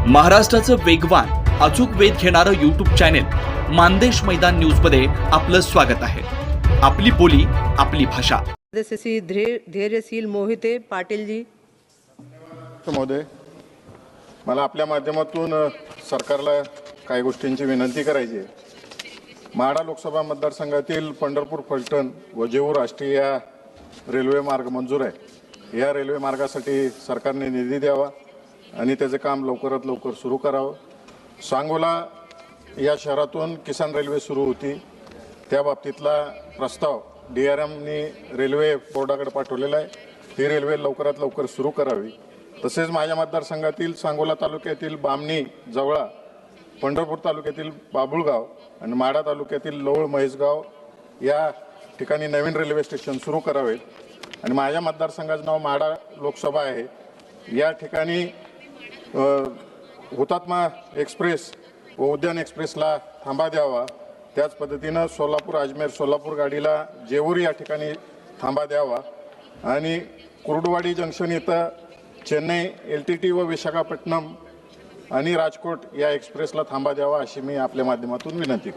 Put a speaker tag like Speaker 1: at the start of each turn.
Speaker 1: महाराष्ट्राचं वेगवान अचूक वेध घेणारं यूट्यूब चॅनेल मानदेश मैदान न्यूज मध्ये आपलं स्वागत आहे। आपली बोली आपली भाषा।
Speaker 2: सदस्य धैर्यशील मोहिते पाटील जी।
Speaker 3: महोदय, मला आपल्या माध्यमातून सरकारला काही गोष्टींची विनंती करायची आहे। माढा लोकसभा मतदारसंघातील पंढरपूर फलटण व जेऊर राष्ट्रीय रेल्वे मार्ग मंजूर आहे। या रेल्वे मार्गासाठी सरकारने निधी द्यावा आणि त्याचे काम लवकरात लवकर सुरू करावं। सांगोला या शहरातून किसान रेल्वे सुरू होती, त्या बाबतीतला प्रस्ताव DRMनी रेल्वे बोर्डाकडे पाठवलेला आहे। ही रेल्वे लवकरात लवकर सुरू करावी। तसेच माझ्या मतदारसंघातील सांगोला तालुक्यातील बामणी जवळा, पंढरपूर तालुक्यातील बाबुळगाव आणि माढा तालुक्यातील लवळ महेशगाव या ठिकाणी नवीन रेल्वे स्टेशन सुरू करावेत। आणि माझ्या मतदारसंघाचं नाव माढा लोकसभा आहे। या ठिकाणी हुतात्मा एक्सप्रेस व उद्यान एक्सप्रेसला थांबा द्यावा। त्याच पद्धतीनं सोलापूर अजमेर सोलापूर गाडीला जेऊर या ठिकाणी थांबा द्यावा आणि कुर्डुवाडी जंक्शन इथं चेन्नई LTT व विशाखापट्टणम आणि राजकोट या एक्सप्रेसला थांबा द्यावा, अशी मी आपल्या माध्यमातून विनंती करतो।